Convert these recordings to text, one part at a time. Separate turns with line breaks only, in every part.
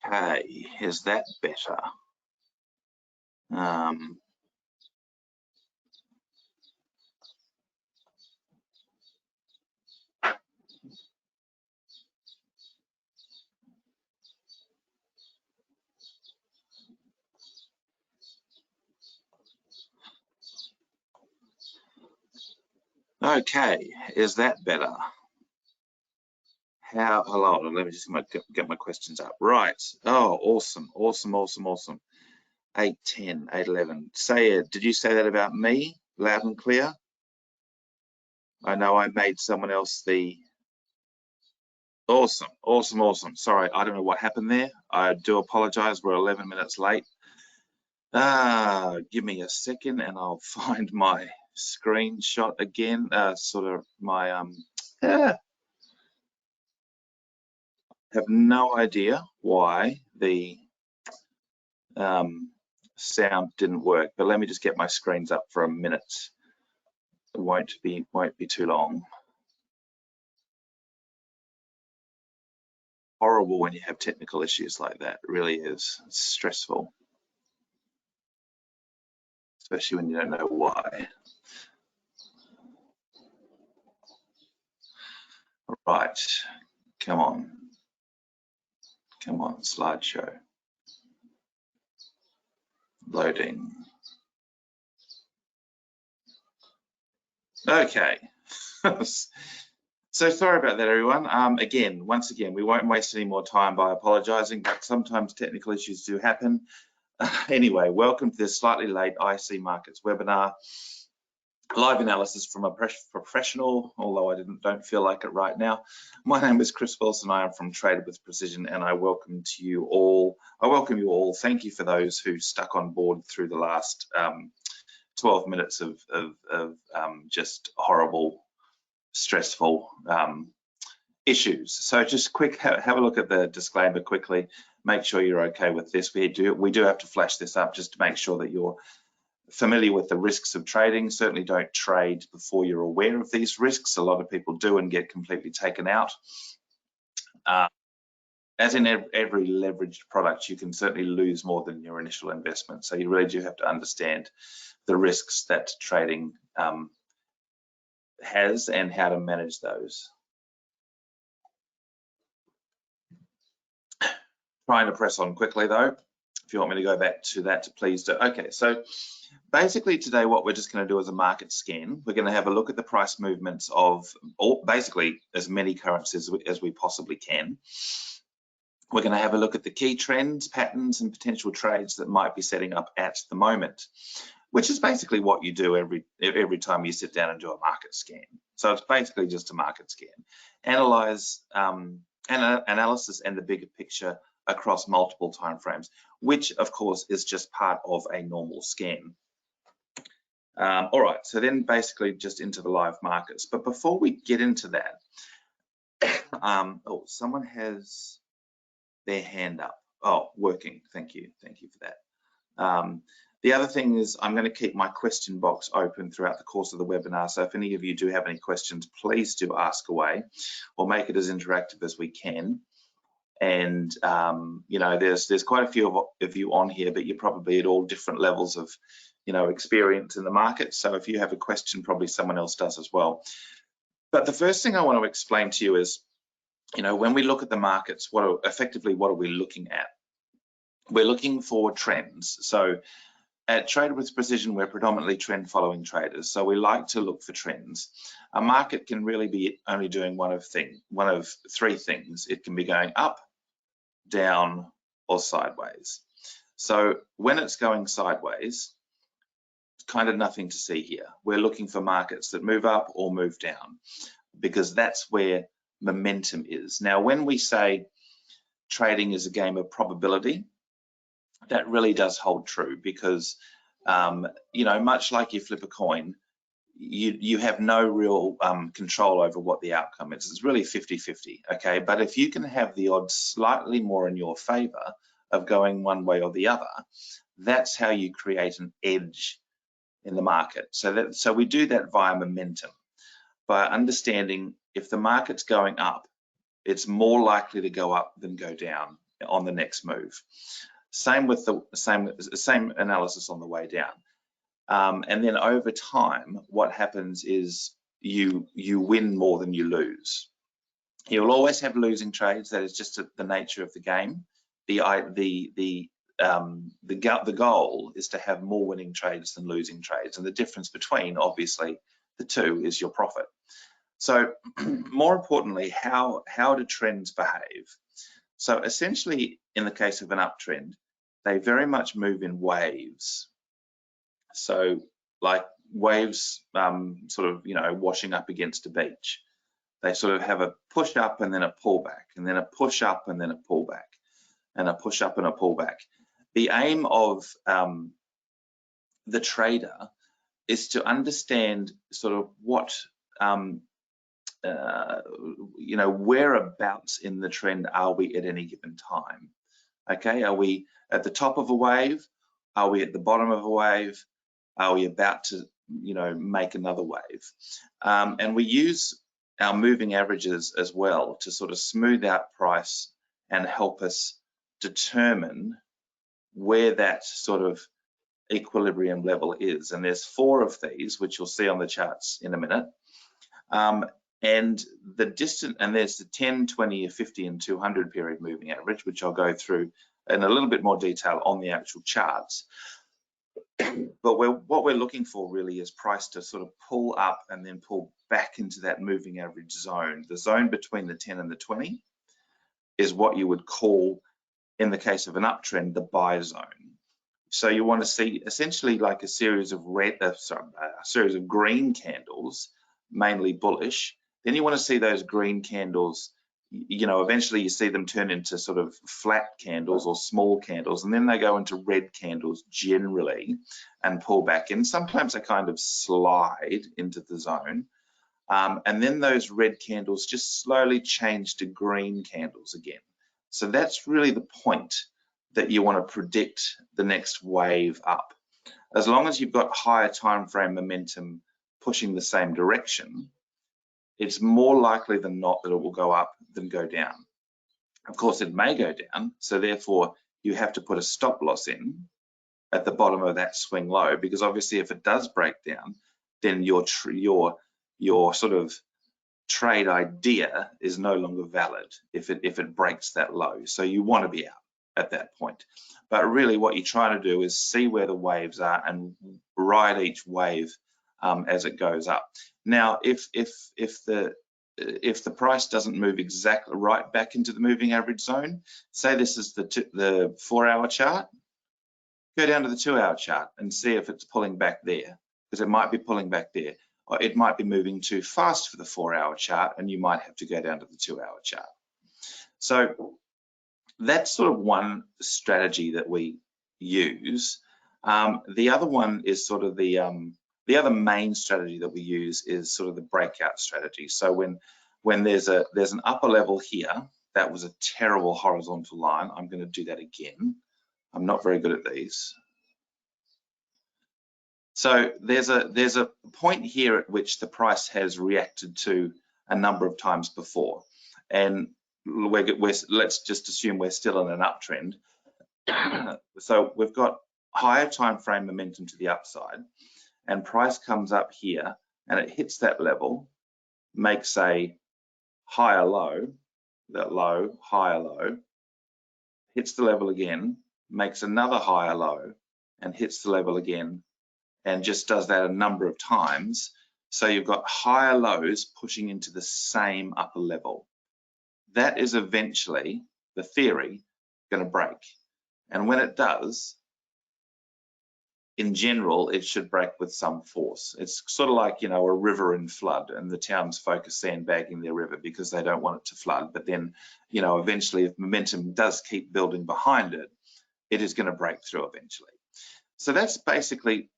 Okay, is that better? Okay, is that better? Hello, let me just get my questions up. Right. Oh, awesome, awesome, awesome, awesome. 8:10, 8:11. Say it. Did you say that about me? Loud and clear? I know I made someone else the... Awesome, awesome, awesome. Sorry, I don't know what happened there. I do apologize. We're 11 minutes late. Give me a second and I'll find my screenshot again. Sort of my have no idea why the sound didn't work, but let me just get my screens up for a minute. It won't be too long. Horrible when you have technical issues like that. It really is. It's stressful, especially when you don't know why. Right, come on, slideshow. Loading. Okay. So sorry about that, everyone. Once again, we won't waste any more time by apologizing, but sometimes technical issues do happen. Anyway, welcome to this slightly late IC Markets webinar. Live analysis from a professional, although I don't feel like it right now. My name is Chris Wilson. I am from Traded with Precision, and I welcome you all. Thank you for those who stuck on board through the last 12 minutes of just horrible, stressful issues. So just quick, have a look at the disclaimer quickly. Make sure you're okay with this. We do have to flash this up just to make sure that you're familiar with the risks of trading. Certainly don't trade before you're aware of these risks. A lot of people do and get completely taken out. As in every leveraged product, you can certainly lose more than your initial investment. So you really do have to understand the risks that trading has and how to manage those. Trying to press on quickly though. If you want me to go back to that, please do. Okay, so basically today what we're just going to do is a market scan. We're going to have a look at the price movements of basically as many currencies as we possibly can. We're going to have a look at the key trends, patterns, and potential trades that might be setting up at the moment, which is basically what you do every time you sit down and do a market scan. So it's basically just a market scan. Analysis and the bigger picture across multiple timeframes, which of course is just part of a normal scan. All right, so then basically just into the live markets. But before we get into that, oh, someone has their hand up. Oh, working. Thank you for that. The other thing is I'm going to keep my question box open throughout the course of the webinar. So if any of you do have any questions, please do ask away. We'll make it as interactive as we can. And you know, there's quite a few of you on here, but you're probably at all different levels of, you know, experience in the market. So if you have a question, probably someone else does as well. But the first thing I want to explain to you is, you know, when we look at the markets, what are we looking at? We're looking for trends. So at Traded with Precision, we're predominantly trend following traders. So we like to look for trends. A market can really be only doing one of three things. It can be going up, down, or sideways. So when it's going sideways, kind of nothing to see here. We're looking for markets that move up or move down, because that's where momentum is. Now, when we say trading is a game of probability, that really does hold true, because you know, much like you flip a coin, you have no real control over what the outcome is. It's really 50-50, okay? But if you can have the odds slightly more in your favor of going one way or the other, that's how you create an edge in the market. So we do that via momentum, by understanding if the market's going up, it's more likely to go up than go down. on the next move. Same with the same analysis on the way down. And then over time, what happens is you win more than you lose. You'll always have losing trades. That is just the nature of the game. The goal is to have more winning trades than losing trades, and the difference between, obviously, the two is your profit. So more importantly, how do trends behave? So essentially, in the case of an uptrend, they very much move in waves. So like waves sort of, washing up against a beach. They sort of have a push up and then a pullback, and then a push up and then a pullback, and a push up and a pullback. The aim of the trader is to understand sort of what, whereabouts in the trend are we at any given time. Okay, are we at the top of a wave? Are we at the bottom of a wave? Are we about to, make another wave? And we use our moving averages as well to sort of smooth out price and help us determine where that sort of equilibrium level is. And there's 4 of these, which you'll see on the charts in a minute. And the distance, and there's the 10, 20, 50, and 200 period moving average, which I'll go through in a little bit more detail on the actual charts. But what we're looking for really is price to sort of pull up and then pull back into that moving average zone. The zone between the 10 and the 20 is what you would call, in the case of an uptrend, the buy zone. So you want to see essentially like a series of green candles, mainly bullish. Then you want to see those green candles, eventually you see them turn into sort of flat candles or small candles, and then they go into red candles generally and pull back in. Sometimes they kind of slide into the zone. And then those red candles just slowly change to green candles again. So that's really the point, that you want to predict the next wave up. As long as you've got higher time frame momentum pushing the same direction, it's more likely than not that it will go up than go down. Of course, it may go down, so therefore you have to put a stop loss in at the bottom of that swing low, because obviously if it does break down, then your sort of trade idea is no longer valid if it breaks that low. So you want to be out at that point. But really what you're trying to do is see where the waves are and ride each wave as it goes up. Now, if the price doesn't move exactly right back into the moving average zone, say this is the 4-hour chart, go down to the 2-hour chart and see if it's pulling back there, because it might be pulling back there, or it might be moving too fast for the 4-hour chart, and you might have to go down to the 2-hour chart. So that's sort of one strategy that we use. The other one is sort of the other main strategy that we use is sort of the breakout strategy. So when there's an upper level here, that was a terrible horizontal line. I'm going to do that again. I'm not very good at these. So there's a point here at which the price has reacted to a number of times before, and let's just assume we're still in an uptrend. So we've got higher time frame momentum to the upside, and price comes up here and it hits that level, makes a higher low, that low, higher low, hits the level again, makes another higher low, and hits the level again, and just does that a number of times. So you've got higher lows pushing into the same upper level. That is eventually, the theory, going to break. And when it does, in general, it should break with some force. It's sort of like, a river in flood, and the townsfolk are sandbagging their river because they don't want it to flood. But then, eventually, if momentum does keep building behind it, it is going to break through eventually. So that's basically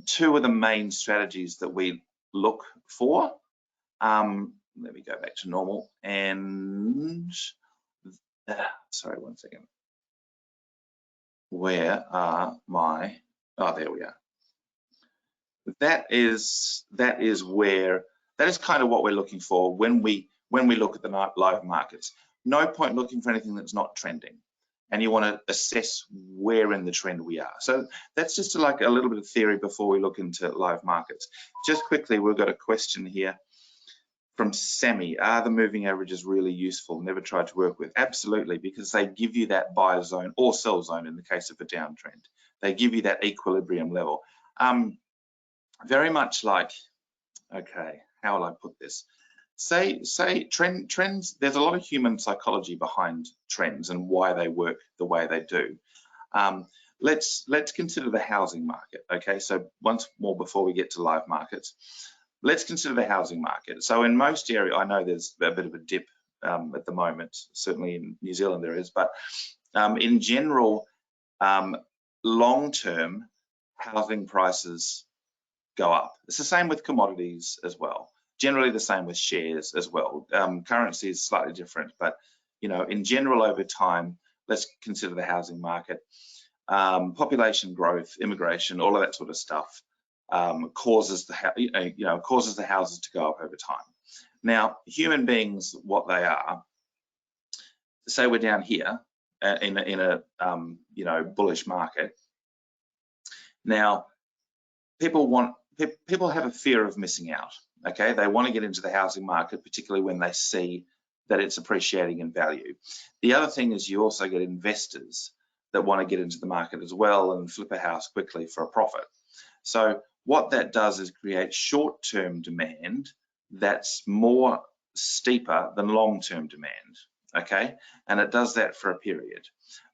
2 of the main strategies that we look for. Let me go back to normal, and sorry, one second. Where are my, oh, there we are. That is kind of what we're looking for when we look at the live markets. no point looking for anything that's not trending. And you want to assess where in the trend we are. So that's just like a little bit of theory before we look into live markets. Just quickly, we've got a question here from Sammy. Are the moving averages really useful? Never tried to work with. Absolutely, because they give you that buy zone or sell zone in the case of a downtrend. They give you that equilibrium level. Very much like, okay, how will I put this? Say trends, there's a lot of human psychology behind trends and why they work the way they do. Let's consider the housing market, okay? So once more before we get to live markets, let's consider the housing market. So in most areas, I know there's a bit of a dip at the moment, certainly in New Zealand there is, but in general, long-term housing prices go up. It's the same with commodities as well. Generally the same with shares as well. Currency is slightly different, but you know, in general over time, let's consider the housing market. Population growth, immigration, all of that sort of stuff causes the houses to go up over time. Now, human beings, what they are, say we're down here in a bullish market. Now, people have a fear of missing out. Okay, they want to get into the housing market, particularly when they see that it's appreciating in value. The other thing is you also get investors that want to get into the market as well and flip a house quickly for a profit. So what that does is create short-term demand that's more steeper than long-term demand, okay? And it does that for a period.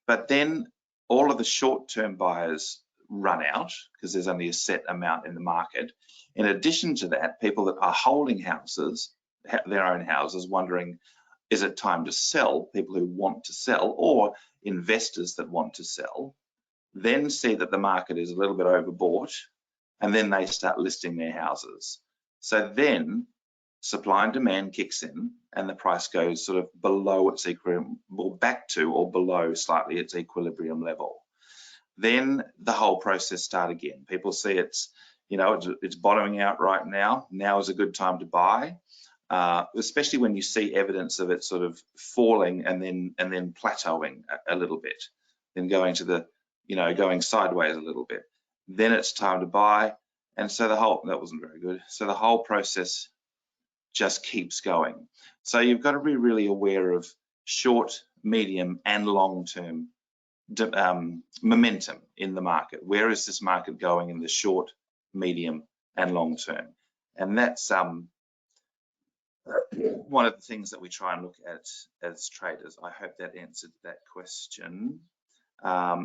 But then all of the short-term buyers run out because there's only a set amount in the market. In addition to that, people that are holding houses, their own houses, wondering, is it time to sell? People who want to sell, or investors that want to sell, then see that the market is a little bit overbought, and then they start listing their houses. So then supply and demand kicks in, and the price goes sort of below its equilibrium, or back to or below slightly its equilibrium level. Then the whole process starts again. People see it's bottoming out right now. Now is a good time to buy, especially when you see evidence of it sort of falling and then plateauing a little bit, then going to the, going sideways a little bit. Then it's time to buy, and so that wasn't very good. So the whole process just keeps going. So you've got to be really aware of short, medium, and long-term momentum in the market. Where is this market going in the short, medium, and long term? And that's one of the things that we try and look at as traders. I hope that answered that question.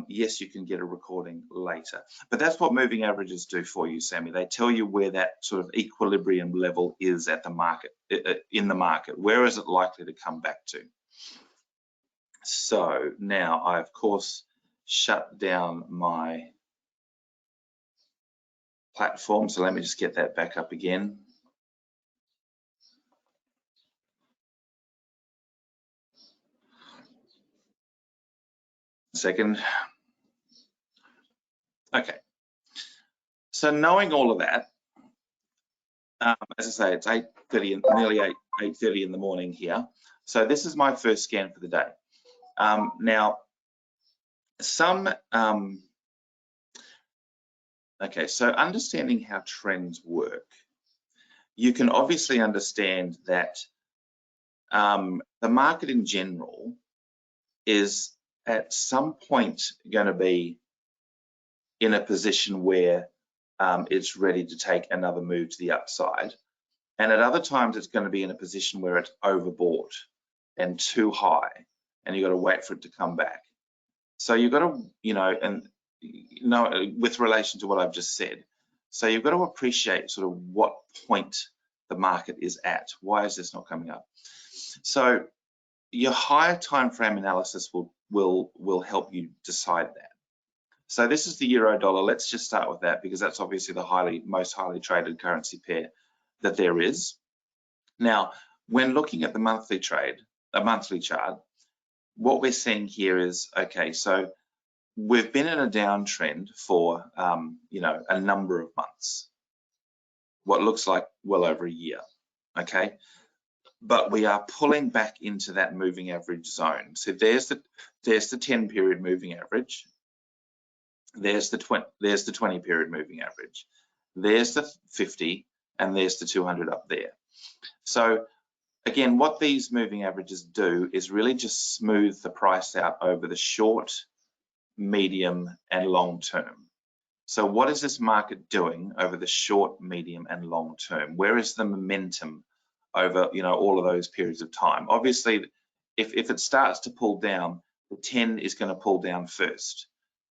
Yes, you can get a recording later, but that's what moving averages do for you, Sammy. They tell you where that sort of equilibrium level is at the market, in the market. Where is it likely to come back to? So now I, of course, shut down my platform. So let me just get that back up again. Second. Okay. So knowing all of that, as I say, it's 8:30, nearly 8:30 in the morning here. So this is my first scan for the day. Now, okay, so understanding how trends work, you can obviously understand that the market in general is at some point going to be in a position where it's ready to take another move to the upside. And at other times, it's going to be in a position where it's overbought and too high, and you've got to wait for it to come back. So you've got to, with relation to what I've just said, so you've got to appreciate sort of what point the market is at. Why is this not coming up? So your higher time frame analysis will help you decide that. So this is the euro dollar. Let's just start with that because that's obviously the most highly traded currency pair that there is. Now, when looking at the monthly chart, what we're seeing here is, okay, so we've been in a downtrend for a number of months, what looks like well over a year. Okay, but we are pulling back into that moving average zone. So there's the 10 period moving average. There's the 20 period moving average. There's the 50, and there's the 200 up there. So again, what these moving averages do is really just smooth the price out over the short, medium, and long term. So what is this market doing over the short, medium, and long term? Where is the momentum over, you know, all of those periods of time? Obviously, if it starts to pull down, the 10 is going to pull down first,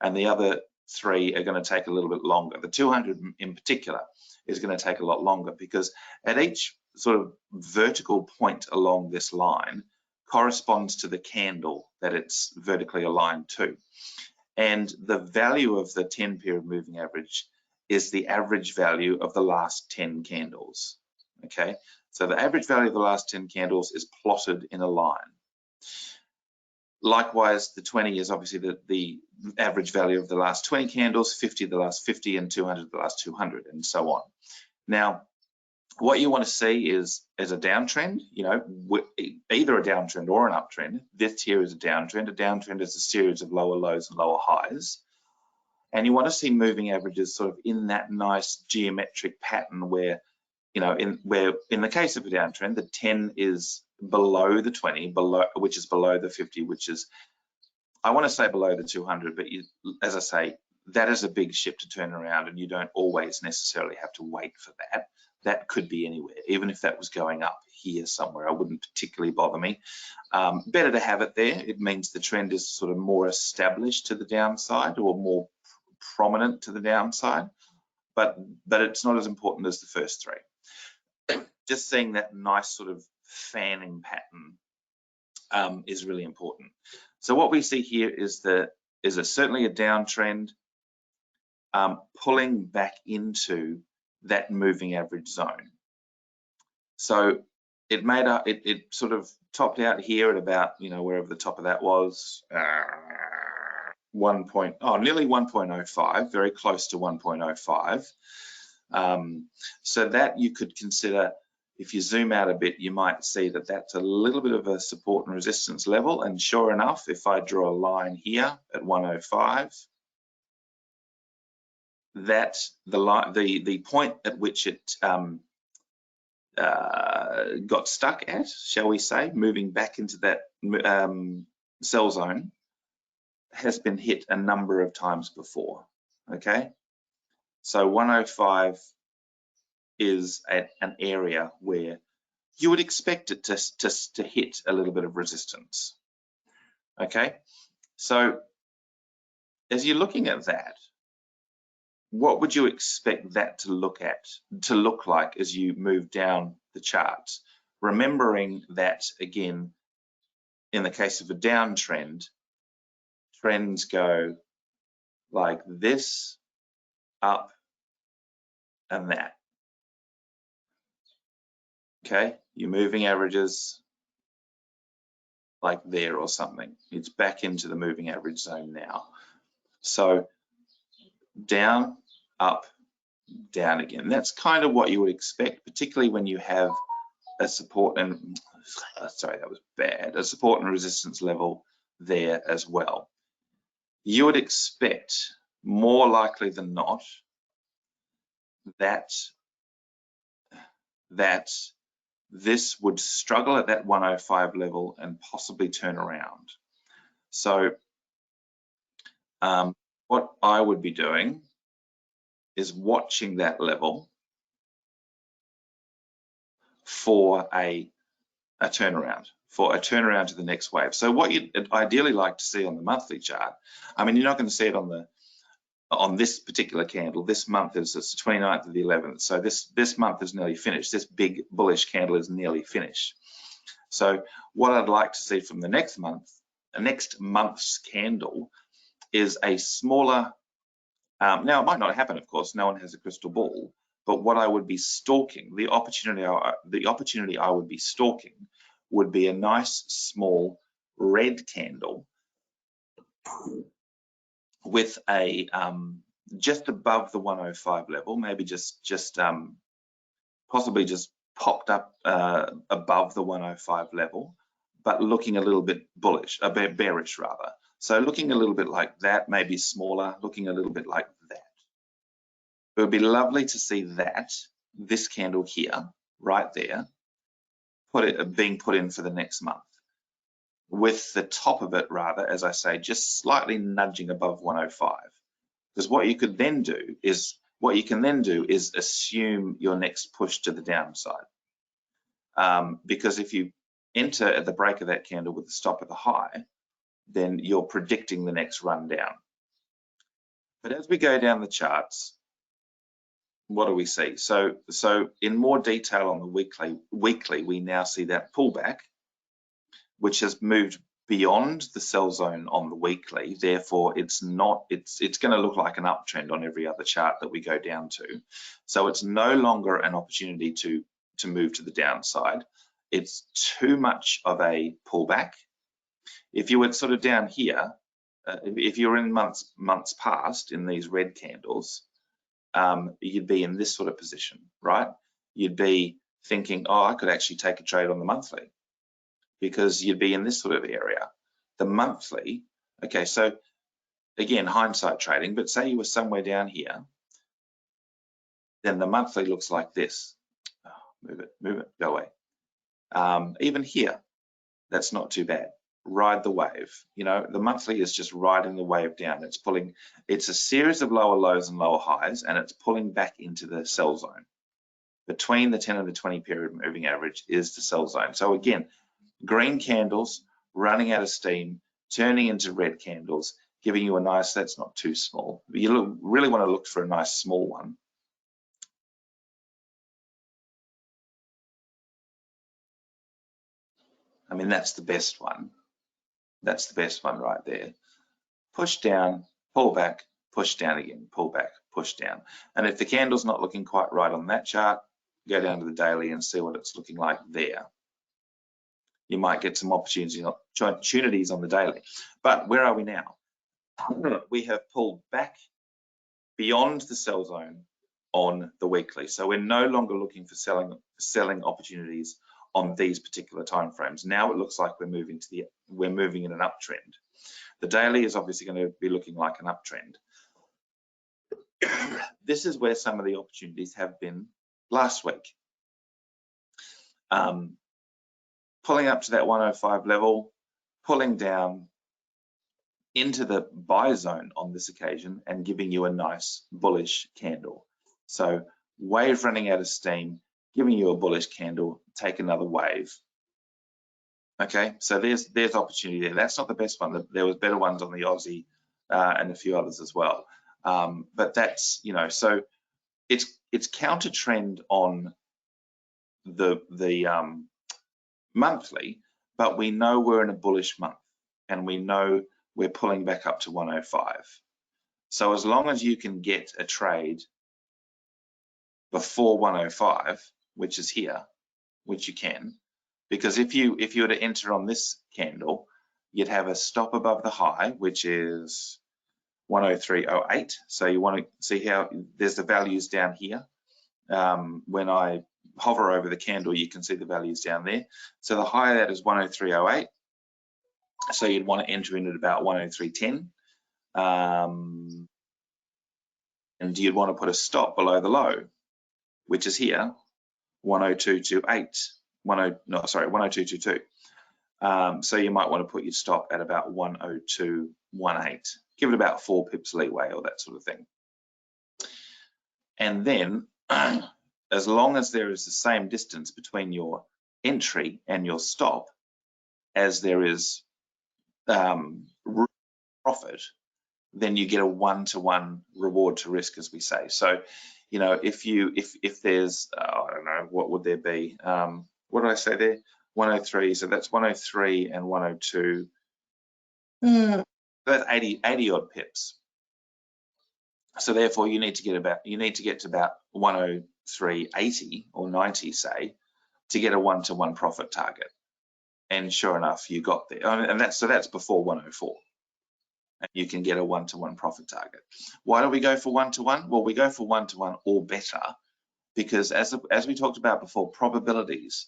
and the other 3 are going to take a little bit longer. The 200 in particular is going to take a lot longer, because at each sort of vertical point along this line corresponds to the candle that it's vertically aligned to. And the value of the 10 period moving average is the average value of the last 10 candles. Okay, so the average value of the last 10 candles is plotted in a line. Likewise, the 20 is obviously the average value of the last 20 candles, 50 the last 50, and 200 the last 200, and so on. Now, what you want to see is a downtrend, you know, either a downtrend or an uptrend. This here is a downtrend. A downtrend is a series of lower lows and lower highs. And you want to see moving averages sort of in that nice geometric pattern where, you know, in the case of a downtrend, the 10 is below the 20, which is below the 50, which is, I want to say below the 200, but as I say, that is a big ship to turn around, and you don't always necessarily have to wait for that. That could be anywhere. Even if that was going up here somewhere, I wouldn't particularly bother me. Better to have it there. It means the trend is sort of more established to the downside, or more prominent to the downside, but it's not as important as the first 3. Just seeing that nice sort of fanning pattern is really important. So what we see here is certainly a downtrend pulling back into that moving average zone. So it made up, it sort of topped out here at about, you know, wherever the top of that was, nearly 1.05, very close to 1.05. So that you could consider, if you zoom out a bit, you might see that that's a little bit of a support and resistance level. And sure enough, if I draw a line here at 105, that the point at which it got stuck at, shall we say, moving back into that sell zone, has been hit a number of times before. Okay, so 105 is an area where you would expect it to hit a little bit of resistance. Okay, so as you're looking at that, what would you expect that to look like as you move down the charts? Remembering that, again, in the case of a downtrend, trends go like this, up, and that. Okay, your moving averages like there or something. It's back into the moving average zone now. So down, up, down again. That's kind of what you would expect, particularly when you have a support and, sorry, that was bad, a support and resistance level there as well. You would expect, more likely than not, that this would struggle at that 105 level and possibly turn around. So what I would be doing is watching that level for a turnaround, to the next wave. So what you'd ideally like to see on the monthly chart, I mean, you're not going to see it on this particular candle. This month it's the 29th of the 11th. So this month is nearly finished. This big bullish candle is nearly finished. So what I'd like to see from the next month's candle is a smaller, now it might not happen, of course, no one has a crystal ball, but what I would be stalking, the opportunity I would be stalking would be a nice small red candle with a just above the 105 level, maybe just possibly just popped up above the 105 level, but looking a little bit bullish, a bit bearish rather. So looking a little bit like that, maybe smaller, looking a little bit like that. It would be lovely to see that, this candle here, right there, being put in for the next month, with the top of it rather, as I say, just slightly nudging above 105. Because what you can then do is assume your next push to the downside. Because if you enter at the break of that candle with the stop at the high, then you're predicting the next run down. But as we go down the charts, what do we see? So in more detail on the weekly, we now see that pullback, which has moved beyond the sell zone on the weekly. Therefore, it's going to look like an uptrend on every other chart that we go down to. So it's no longer an opportunity to move to the downside. It's too much of a pullback. If you were sort of down here, if you're in months past in these red candles, you'd be in this sort of position, right? You'd be thinking, oh, I could actually take a trade on the monthly, because you'd be in this sort of area. The monthly, okay, so again, hindsight trading, but say you were somewhere down here, then the monthly looks like this. Oh, move it, go away. Even here, that's not too bad. Ride the wave. You know, the monthly is just riding the wave down. It's a series of lower lows and lower highs, and it's pulling back into the sell zone. Between the 10 and the 20 period moving average is the sell zone. So again, green candles running out of steam, turning into red candles, giving you a nice, that's not too small. You really want to look for a nice small one. I mean, that's the best one. That's the best one right there. Push down, pull back, push down again, pull back, push down. And if the candle's not looking quite right on that chart, go down to the daily and see what it's looking like there. You might get some opportunities on the daily. But where are we now? We have pulled back beyond the sell zone on the weekly. So we're no longer looking for selling opportunities on these particular timeframes. Now it looks like we're moving in an uptrend. The daily is obviously going to be looking like an uptrend. This is where some of the opportunities have been last week. Pulling up to that 105 level, pulling down into the buy zone on this occasion and giving you a nice bullish candle. So wave running out of steam, giving you a bullish candle, take another wave. Okay, so there's opportunity there. That's not the best one. There was better ones on the Aussie and a few others as well. But that's, you know, so it's counter trend on the monthly, but we know we're in a bullish month and we know we're pulling back up to 105. So as long as you can get a trade before 105, which is here, which you can, because if you were to enter on this candle, you'd have a stop above the high, which is 103.08. So you want to see how there's the values down here. When I hover over the candle, you can see the values down there. So the high of that is 103.08. So you'd want to enter in at about 103.10. And you'd want to put a stop below the low, which is here, 102.28. 102.22. So you might want to put your stop at about 102.18. Give it about 4 pips leeway or that sort of thing. And then, as long as there is the same distance between your entry and your stop as there is profit, then you get a 1-to-1 reward to risk, as we say. So, you know, if there's, I don't know, what would there be? What did I say there? 103. So that's 103 and 102. That's 80 odd pips. So therefore, you need to get to about 103.80 or 90, say, to get a 1-to-1 profit target. And sure enough, you got there. And that's before 104. And you can get a 1-to-1 profit target. Why do we go for 1-to-1? Well, we go for 1-to-1 or better because as we talked about before, probabilities,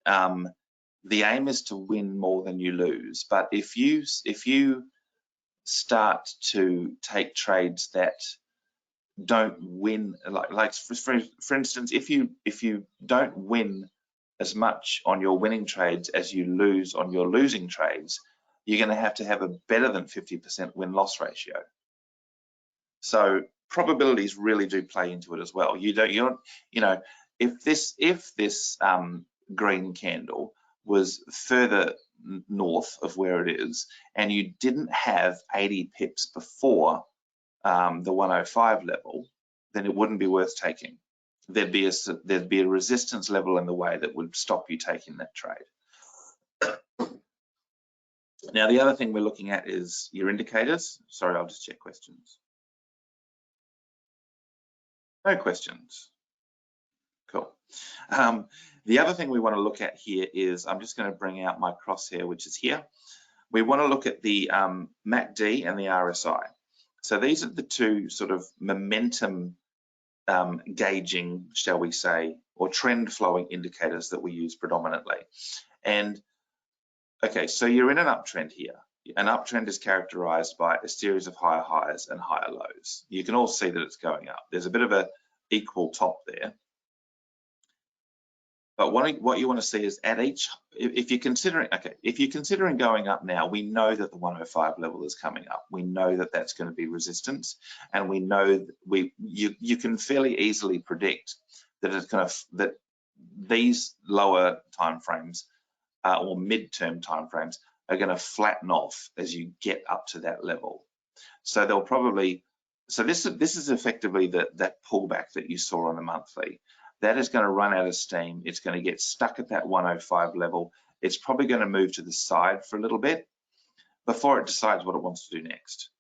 the aim is to win more than you lose. But if you start to take trades that don't win, like for instance, if you don't win as much on your winning trades as you lose on your losing trades, you're going to have a better than 50% win-loss ratio. So probabilities really do play into it as well. You know, if this green candle was further north of where it is, and you didn't have 80 pips before the 105 level, then it wouldn't be worth taking. There'd be a resistance level in the way that would stop you taking that trade. Now, the other thing we're looking at is your indicators. Sorry, I'll just check questions. No questions. Cool. The other thing we want to look at here is, I'm just going to bring out my crosshair, which is here. We want to look at the MACD and the RSI. So these are the two sort of momentum gauging, shall we say, or trend flowing indicators that we use predominantly. And okay, so you're in an uptrend here. An uptrend is characterized by a series of higher highs and higher lows. You can all see that it's going up. There's a bit of a equal top there. But what you want to see is at each, if you're considering going up now, we know that the 105 level is coming up. We know that that's going to be resistance, and we know you can fairly easily predict that it's going to, that these lower timeframes or midterm timeframes are going to flatten off as you get up to that level. So they'll probably, so this is effectively that pullback that you saw on the monthly. That is going to run out of steam. It's going to get stuck at that 105 level. It's probably going to move to the side for a little bit before it decides what it wants to do next.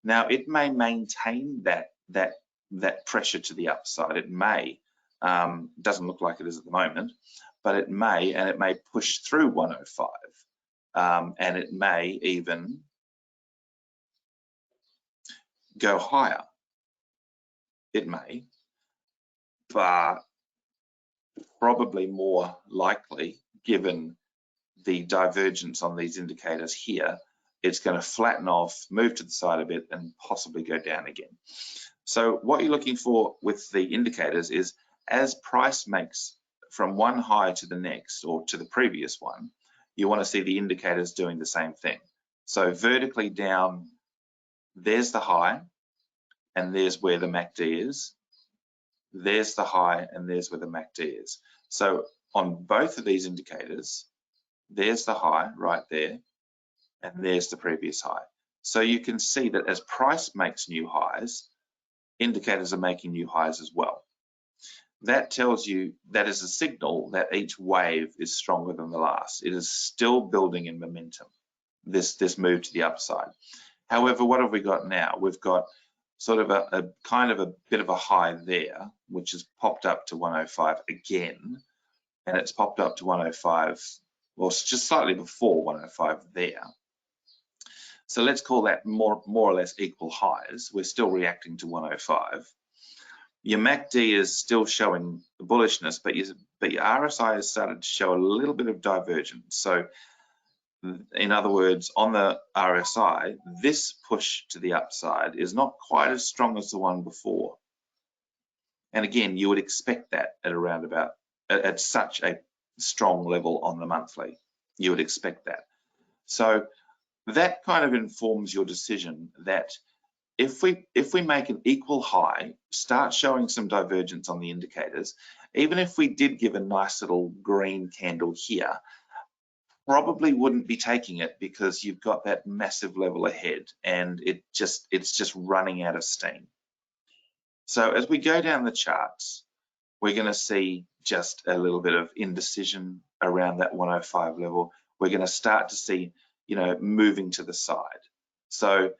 Now, it may maintain that pressure to the upside. It may, doesn't look like it is at the moment, but it may, and it may push through 105, and it may even go higher. It may, but probably more likely, given the divergence on these indicators here, it's going to flatten off, move to the side a bit, and possibly go down again. So what you're looking for with the indicators is, as price makes from one high to the next or to the previous one, you want to see the indicators doing the same thing. So vertically down, there's the high, and there's where the MACD is. There's the high, and there's where the MACD is. So on both of these indicators, there's the high right there, and there's the previous high. So you can see that as price makes new highs, indicators are making new highs as well. That tells you, that is a signal that each wave is stronger than the last. It is still building in momentum, this move to the upside. However, what have we got now? We've got sort of a kind of a bit of a high there, which has popped up to 105 again, and it's popped up to 105, well, it's just slightly before 105 there. So let's call that more or less equal highs. We're still reacting to 105. Your MACD is still showing bullishness, but your RSI has started to show a little bit of divergence. So in other words, on the RSI, this push to the upside is not quite as strong as the one before. And again, you would expect that at around about, at such a strong level on the monthly. You would expect that. So that kind of informs your decision that if we make an equal high, start showing some divergence on the indicators, even if we did give a nice little green candle here, probably wouldn't be taking it because you've got that massive level ahead and it's just running out of steam. So as we go down the charts, we're going to see just a little bit of indecision around that 105 level. We're going to start to see, moving to the side. So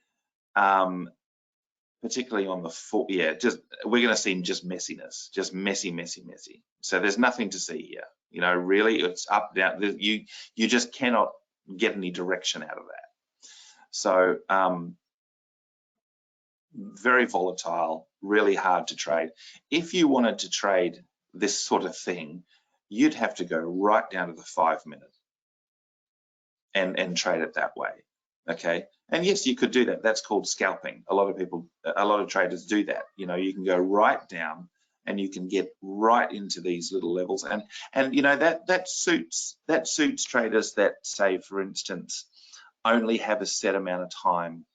particularly on the we're going to see just messiness, just messy. So there's nothing to see here. Really, it's up, down. You just cannot get any direction out of that. So very volatile, really hard to trade. If you wanted to trade this sort of thing, you'd have to go right down to the 5 minute and trade it that way. Okay, and yes, you could do that. That's called scalping. A lot of traders do that. You know, you can go right down and you can get right into these little levels, and you know that suits traders that, say, for instance, only have a set amount of time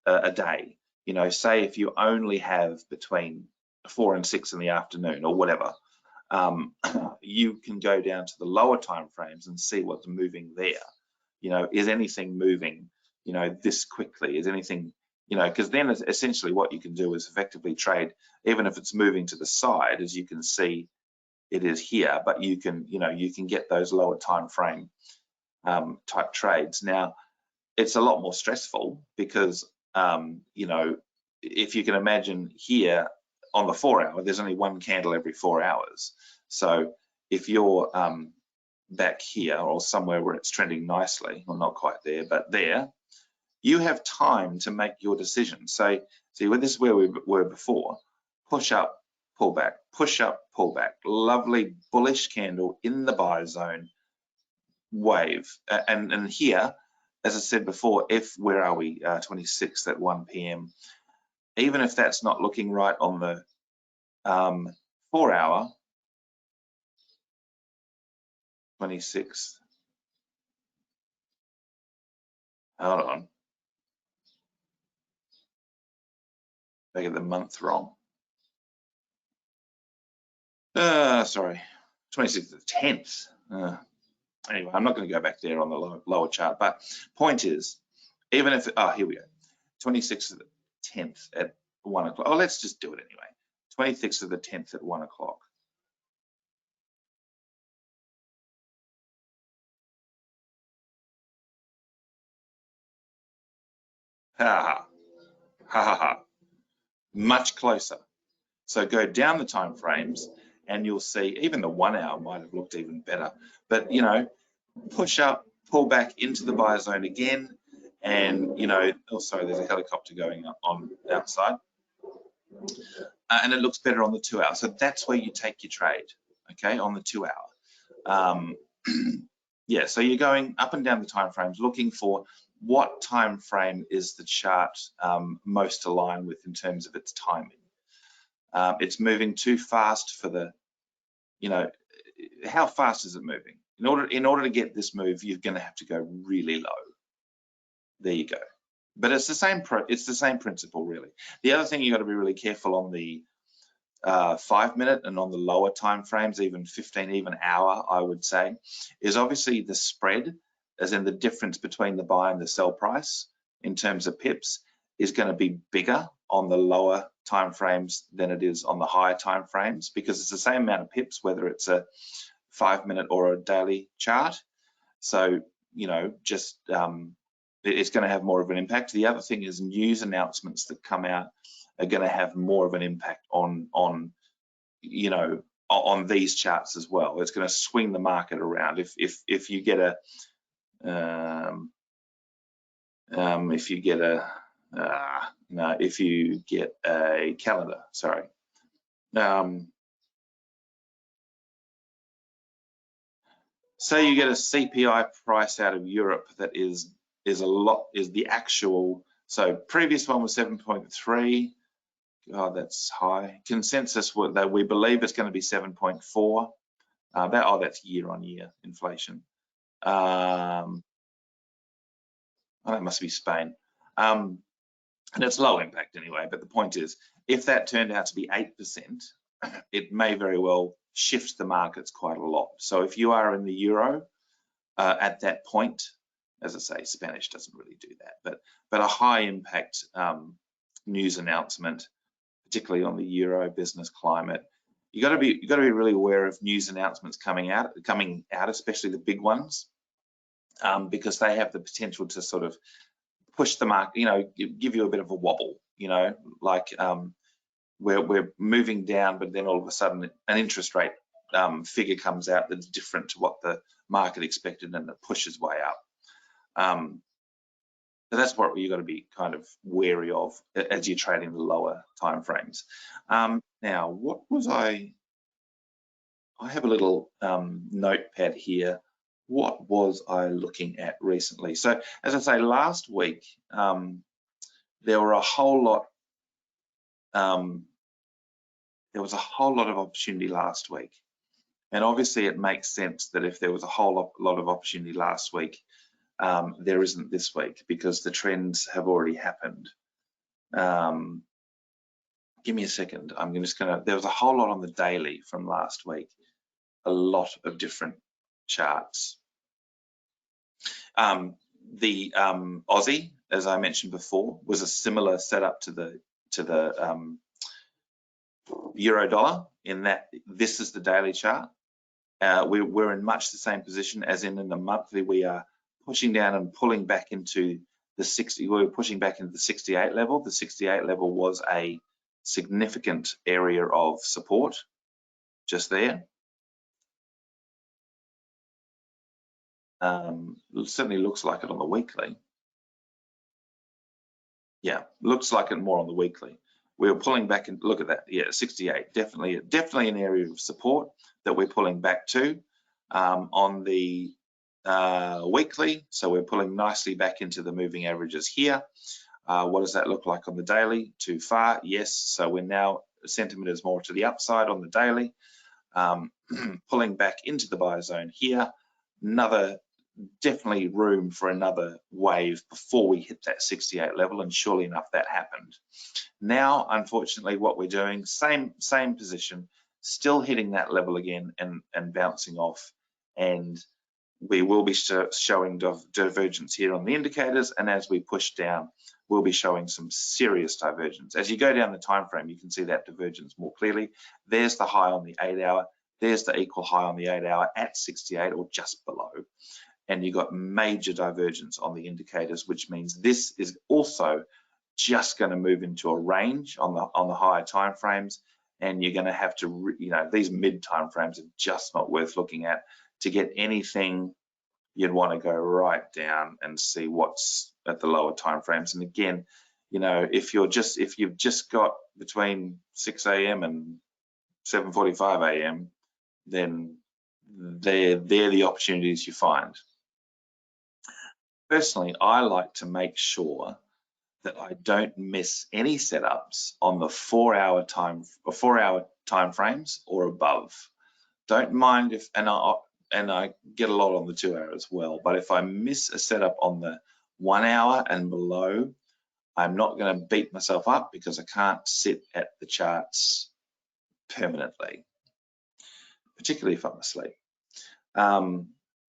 a day. You know, say if you only have between 4 and 6 in the afternoon or whatever, you can go down to the lower time frames and see what's moving there. You know, is anything moving, you know, this quickly? Is anything, you know, because then essentially what you can do is effectively trade, even if it's moving to the side, as you can see it is here, but you can, you know, you can get those lower time frame type trades. Now, it's a lot more stressful because, you know, if you can imagine here on the 4 hour, there's only one candle every 4 hours. So if you're back here or somewhere where it's trending nicely, well, not quite there, but there, you have time to make your decision. So see, well, this is where we were before. Push up, pull back, push up, pull back. Lovely bullish candle in the buy zone, wave. And here, as I said before, if, where are we, 26th at 1 p.m., even if that's not looking right on the 4 hour, 26th, hold on, I get the month wrong. Sorry, 26th of the 10th. Anyway, I'm not going to go back there on the lower chart, but point is, even if, here we go, 26th of the 10th at 1 o'clock. Oh, let's just do it anyway. 26th of the 10th at 1 o'clock. Ha ha ha. Much closer. So go down the time frames and you'll see even the 1 hour might have looked even better. But, you know, push up, pull back into the buy zone again. And, you know, oh, sorry, there's a helicopter going on outside. And it looks better on the 2 hour. So that's where you take your trade, okay, on the 2 hour. Yeah, so you're going up and down the time frames looking for what time frame is the chart most aligned with in terms of its timing. It's moving too fast for the, you know, how fast is it moving? In order to get this move, you're going to have to go really low. There you go. But it's the same principle, really. The other thing you got to be really careful on the 5 minute and on the lower time frames, even 15, even hour, I would say, is obviously the spread, as in the difference between the buy and the sell price in terms of pips, is going to be bigger on the lower time frames than it is on the higher time frames, because it's the same amount of pips whether it's a 5 minute or a daily chart. So, you know, just it's going to have more of an impact. The other thing is news announcements that come out are going to have more of an impact on you know, on these charts as well. It's going to swing the market around. If you get a if you get a calendar, sorry. Say you get a CPI price out of Europe that is the actual. So previous one was 7.3. Oh, that's high. Consensus that we believe it's going to be 7.4. That's year-on-year inflation. Oh, that must be Spain. And it's low impact anyway. But the point is, if that turned out to be 8%, it may very well shift the markets quite a lot. So if you are in the euro at that point, as I say, Spanish doesn't really do that, but a high impact news announcement, particularly on the euro business climate, you got to be really aware of news announcements coming out, especially the big ones, because they have the potential to sort of push the market, you know, give you a bit of a wobble, you know, like we're moving down, but then all of a sudden an interest rate figure comes out that's different to what the market expected, and it pushes way up. So that's what you've got to be kind of wary of as you're trading the lower time frames. Now, what was I have a little notepad here. What was I looking at recently? So as I say, last week, there were a whole lot, there was a whole lot of opportunity last week. And obviously it makes sense that if there was a whole lot of opportunity last week, there isn't this week because the trends have already happened. Give me a second. I'm just gonna, there was a whole lot on the daily from last week, a lot of different charts. The Aussie, as I mentioned before, was a similar setup to the euro dollar in that this is the daily chart. We're in much the same position as in the monthly. We are pushing down and pulling back into the 60. We're pushing back into the 68 level. The 68 level was a significant area of support just there. It certainly looks like it on the weekly. Yeah, looks like it more on the weekly. We were pulling back and look at that. Yeah, 68, definitely an area of support that we're pulling back to on the weekly. So we're pulling nicely back into the moving averages here. What does that look like on the daily? Too far? Yes. So we're now, sentiment is more to the upside on the daily. Pulling back into the buy zone here. Definitely room for another wave before we hit that 68 level, and surely enough that happened. Now, unfortunately, what we're doing, same position, still hitting that level again and bouncing off, and we will be showing divergence here on the indicators, and as we push down, we'll be showing some serious divergence. As you go down the time frame, you can see that divergence more clearly. There's the high on the 8 hour, there's the equal high on the 8 hour at 68 or just below. And you've got major divergence on the indicators, which means this is also just going to move into a range on the higher time frames, and you're going to have to, these mid time frames are just not worth looking at. To get anything, you'd want to go right down and see what's at the lower time frames. And again, if you've just got between 6 a.m. and 7:45 a.m., then they're the opportunities you find. Personally, I like to make sure that I don't miss any setups on the 4 hour time frames or above. Don't mind if, and I get a lot on the 2 hour as well, but if I miss a setup on the 1 hour and below, I'm not going to beat myself up because I can't sit at the charts permanently, particularly if I'm asleep.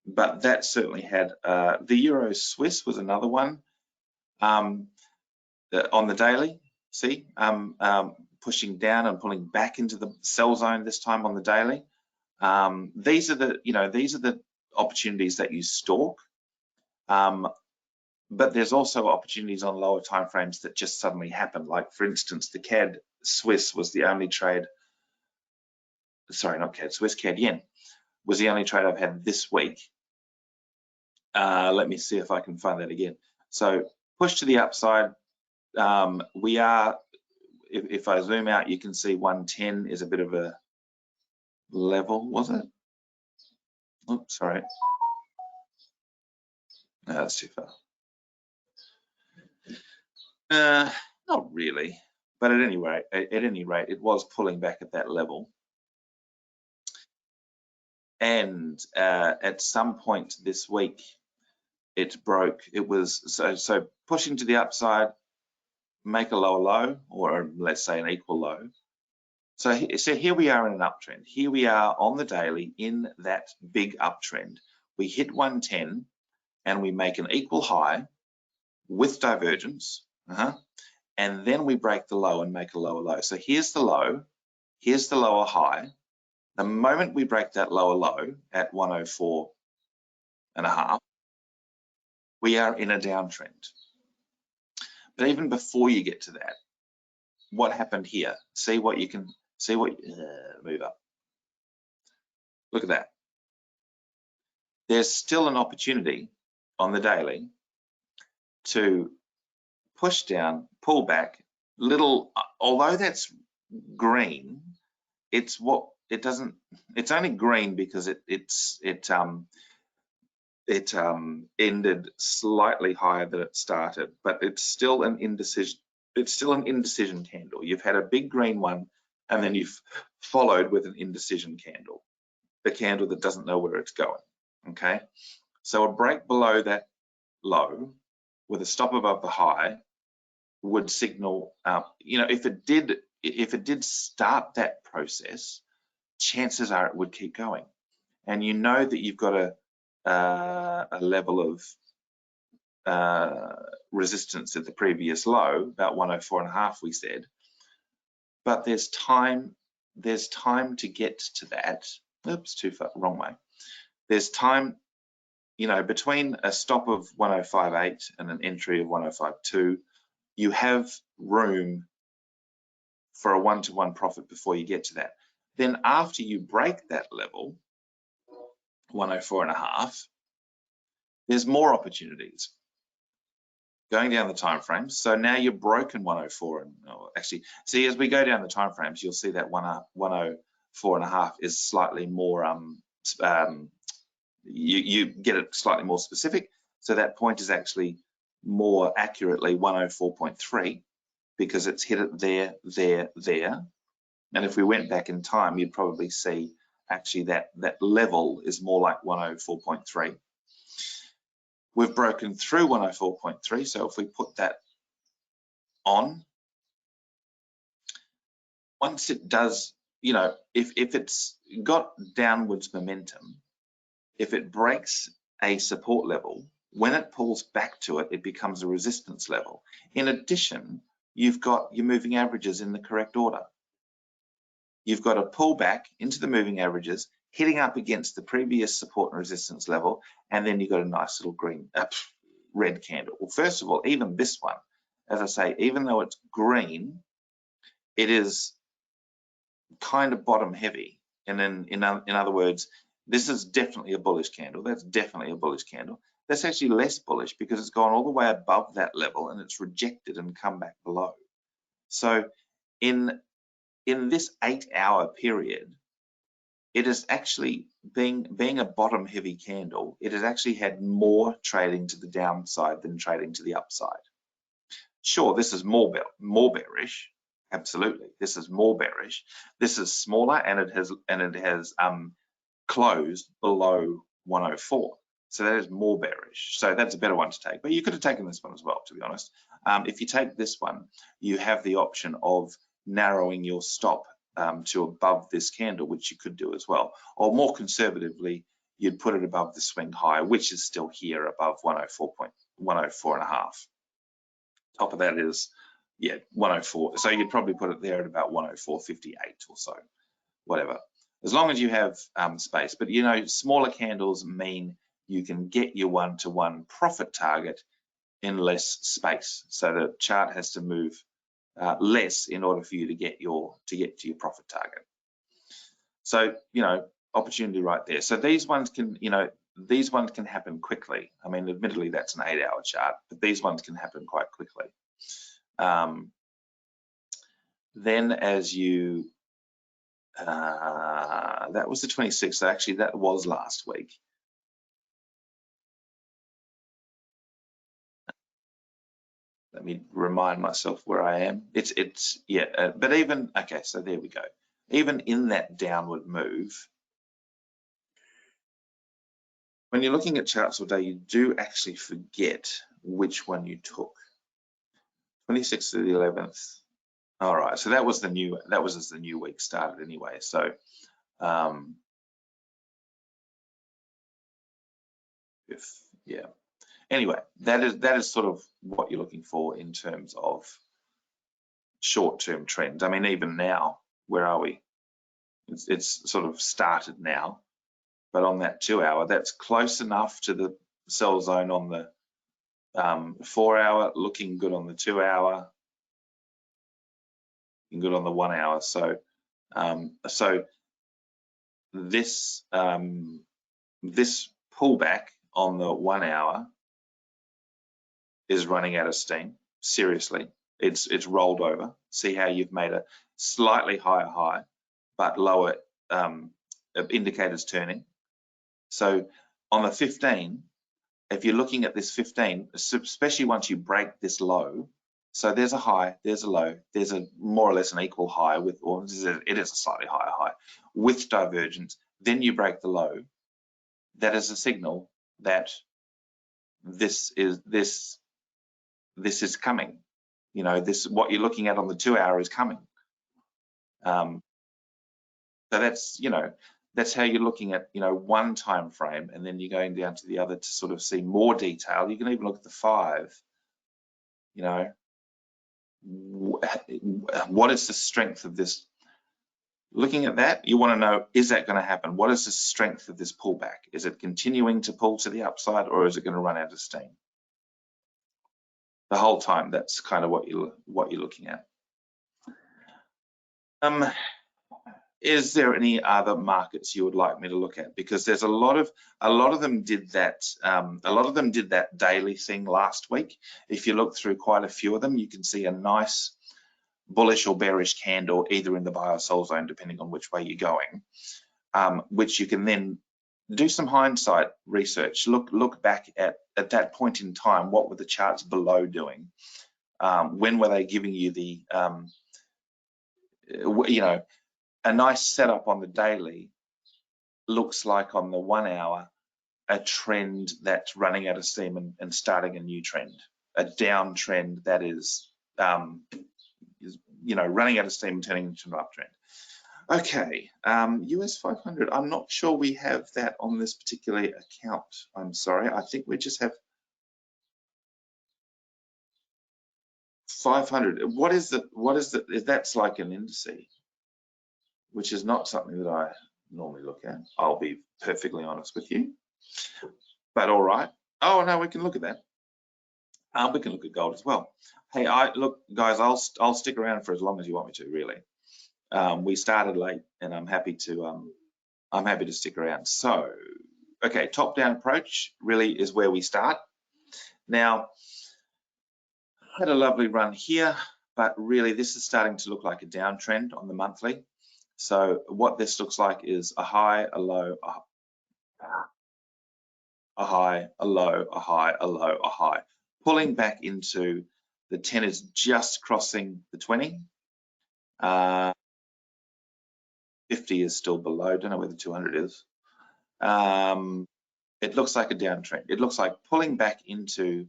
But that certainly had, the Euro Swiss was another one on the daily, see, pushing down and pulling back into the sell zone this time on the daily. These are the opportunities that you stalk, but there's also opportunities on lower time frames that just suddenly happen. Like for instance, the CAD Swiss was the only trade, sorry, not CAD Swiss, CAD Yen was the only trade I've had this week. Let me see if I can find that again. So push to the upside. We are, if I zoom out, you can see 110 is a bit of a level, was it? Oops, sorry. No, that's too far. Not really, but at any rate, it was pulling back at that level. And at some point this week, it broke. It was so pushing to the upside, make a lower low, or let's say an equal low. So here we are in an uptrend. Here we are on the daily in that big uptrend. We hit 110 and we make an equal high with divergence, and then we break the low and make a lower low. So here's the low, here's the lower high. The moment we break that lower low at 104.5, we are in a downtrend. But even before you get to that, what happened here? See what you can see. Move up. Look at that. There's still an opportunity on the daily to push down, pull back, little, although that's green, it's only green because it ended slightly higher than it started, but it's still an indecision. It's still an indecision candle. You've had a big green one, and then you've followed with an indecision candle, the candle that doesn't know where it's going. Okay, so a break below that low with a stop above the high would signal, if it did start that process, chances are it would keep going, and you know that you've got a level of resistance at the previous low, about 104.5 we said, but there's time to get to that. Oops, too far, wrong way. There's time, between a stop of 105.8 and an entry of 105.2, you have room for a one-to-one profit before you get to that. Then after you break that level, 104.5, there's more opportunities going down the time frames. So now you've broken 104, and actually, see, as we go down the time frames, you'll see that 104.5 is slightly more. You get it slightly more specific. So that point is actually more accurately 104.3 because it's hit it there. And if we went back in time, you'd probably see actually that level is more like 104.3. We've broken through 104.3, so if we put that on, once it does, if it's got downwards momentum, if it breaks a support level, when it pulls back to it, it becomes a resistance level. In addition, you've got your moving averages in the correct order. You've got a pullback into the moving averages, hitting up against the previous support and resistance level, and then you've got a nice little red candle. Well, first of all, even this one, as I say, even though it's green, it is kind of bottom heavy. And then in other words, this is definitely a bullish candle. That's definitely a bullish candle. That's actually less bullish because it's gone all the way above that level and it's rejected and come back below. So in this 8-hour period, it is actually, being a bottom heavy candle, it has actually had more trading to the downside than trading to the upside. Sure, this is more bearish. Absolutely, this is more bearish. This is smaller, and it has closed below 104. So that is more bearish. So that's a better one to take. But you could have taken this one as well, to be honest. If you take this one, you have the option of narrowing your stop to above this candle, which you could do as well. Or more conservatively, you'd put it above the swing high, which is still here above 104.5. Top of that is, 104. So you'd probably put it there at about 104.58 or so, whatever. As long as you have space. But smaller candles mean you can get your one-to-one profit target in less space. So the chart has to move less in order for you to get to your profit target. So opportunity right there. So these ones can happen quickly. I mean, admittedly, that's an 8-hour chart, but these ones can happen quite quickly. Then as you that was the 26th. So actually, that was last week. Let me remind myself where I am. But even, okay, so there we go. Even in that downward move, when you're looking at charts all day, you do actually forget which one you took. 26th to the 11th. All right, so that was as the new week started anyway. So anyway, that is sort of what you're looking for in terms of short-term trends. I mean, even now, where are we? It's sort of started now, but on that 2-hour, that's close enough to the sell zone on the 4-hour, looking good on the 2-hour, looking good on the 1-hour. So this pullback on the 1-hour is running out of steam. Seriously, it's rolled over. See how you've made a slightly higher high, but lower indicators turning. So on the 15, if you're looking at this 15, especially once you break this low, so there's a high, there's a low, there's a more or less an equal high with, or it is a slightly higher high with divergence, then you break the low. That is a signal that this is coming. You know, this, what you're looking at on the 2 hour is coming. So that's, you know, that's how you're looking at, you know, one time frame, and then you're going down to the other to sort of see more detail. You can even look at the 5, you know, what is the strength of this? Looking at that, you want to know, is that going to happen? What is the strength of this pullback? Is it continuing to pull to the upside, or is it going to run out of steam? The whole time, that's kind of what you're looking at. Is there any other markets you would like me to look at? Because there's a lot of them did that. A lot of them did that daily thing last week. If you look through quite a few of them, you can see a nice bullish or bearish candle either in the buy or sell zone, depending on which way you're going, which you can then do some hindsight research. Look back at that point in time. What were the charts below doing? When were they giving you the you know, a nice setup on the daily looks like on the 1 hour a trend that's running out of steam and starting a new trend, a downtrend that is you know, running out of steam and turning into an uptrend. Okay, US 500. I'm not sure we have that on this particular account. I'm sorry. I think we just have 500. What is the? That's like an indice, which is not something that I normally look at. I'll be perfectly honest with you. But all right. Oh no, we can look at that. We can look at gold as well. Hey, look, guys, I'll stick around for as long as you want me to. Really, we started late, and I'm happy to stick around. So, okay, top-down approach really is where we start. Now, I had a lovely run here, but really this is starting to look like a downtrend on the monthly. So what this looks like is a high, a low, a high, a low, a high, a low, a high. Pulling back into the 10 is just crossing the 20. 50 is still below. Don't know where the 200 is. It looks like a downtrend. It looks like pulling back into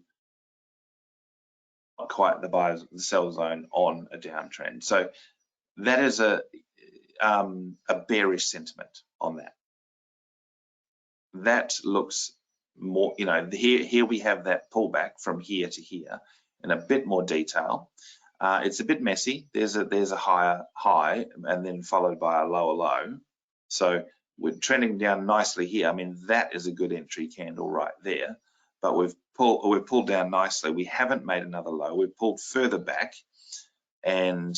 not quite the sell zone on a downtrend. So that is a bearish sentiment on that. That looks more, you know, here we have that pullback from here to here in a bit more detail. It's a bit messy. There's a higher high and then followed by a lower low. So we're trending down nicely here. I mean, that is a good entry candle right there. But we've pulled down nicely. We haven't made another low. We've pulled further back, and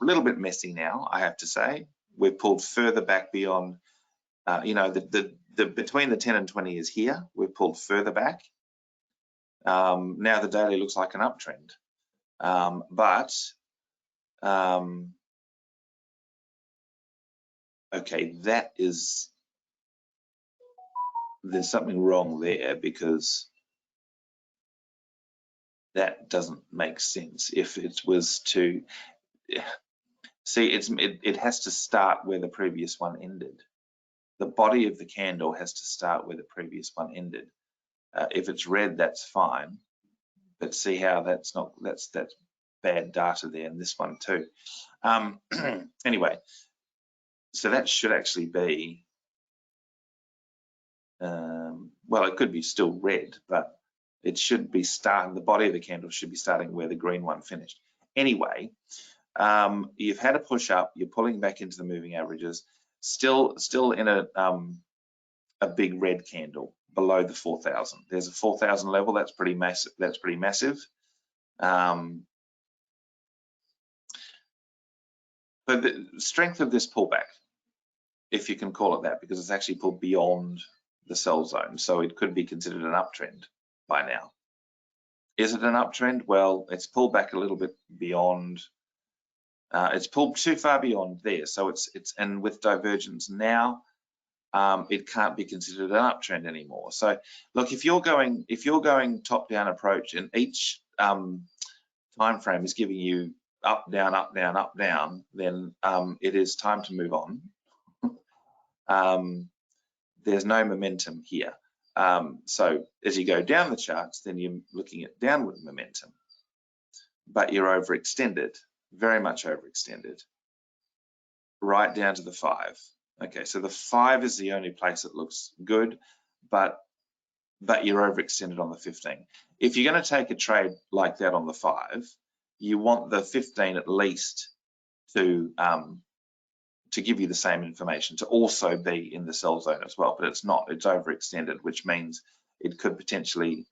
a little bit messy now, I have to say. We've pulled further back beyond, you know, the between the 10 and 20 is here. We've pulled further back. Now the daily looks like an uptrend, okay, there's something wrong there, because that doesn't make sense. If it was to see, it has to start where the previous one ended. The body of the candle has to start where the previous one ended. If it's red, that's fine, but see how that's bad data there, and this one too. Anyway, so that should actually be, well, it could be still red, but it should be starting, the body of the candle should be starting where the green one finished. Anyway, you've had a push up, you're pulling back into the moving averages, still in a big red candle below the 4,000. There's a 4,000 level. That's pretty massive. That's pretty massive. But the strength of this pullback, if you can call it that, because it's actually pulled beyond the sell zone, so it could be considered an uptrend by now. Is it an uptrend? Well, it's pulled back a little bit beyond. It's pulled too far beyond there, so it's and with divergence now, it can't be considered an uptrend anymore. So look, if you're going top-down approach and each time frame is giving you up, down, up, down, up, down, then it is time to move on. There's no momentum here. So as you go down the charts, then you're looking at downward momentum, but you're overextended, very much overextended, right down to the 5. Okay, so the 5 is the only place that looks good, but you're overextended on the 15. If you're going to take a trade like that on the 5, you want the 15 at least to give you the same information, to also be in the sell zone as well, but it's not, it's overextended, which means it could potentially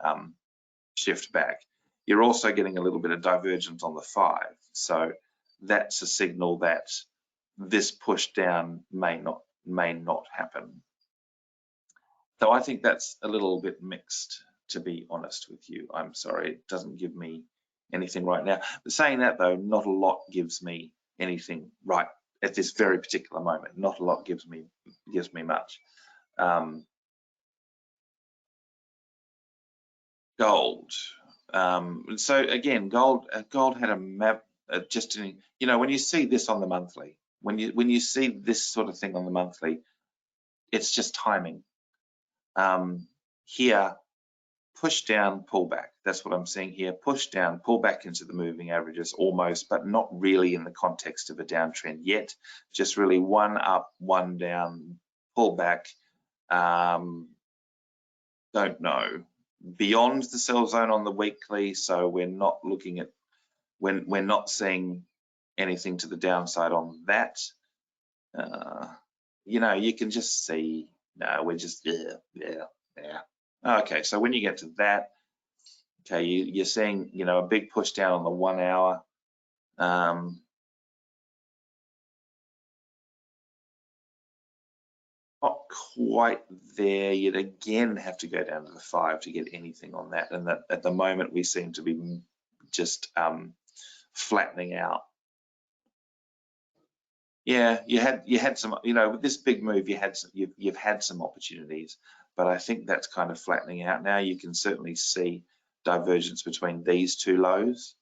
shift back. You're also getting a little bit of divergence on the 5, so that's a signal that this push down may not happen. So I think that's a little bit mixed, to be honest with you. I'm sorry, it doesn't give me anything right now. But saying that though, not a lot gives me anything right at this very particular moment. Not a lot gives me much. Gold. So again, gold had a map. Just in, you know, when you see this on the monthly, when you see this sort of thing on the monthly, it's just timing. Here, push down, pull back. That's what I'm seeing here. Push down, pull back into the moving averages almost, but not really in the context of a downtrend yet. Just really one up, one down, pull back. Don't know. Beyond the sell zone on the weekly, so we're not looking at, we're not seeing anything to the downside on that. You know, you can just see, no, we're just yeah. Okay, so when you get to that, okay, you're seeing, you know, a big push down on the 1 hour. Not quite there. You'd again have to go down to the 5 to get anything on that, and that at the moment we seem to be just flattening out. Yeah, you had some, you know, with this big move, you've had some opportunities, but I think that's kind of flattening out now. You can certainly see divergence between these two lows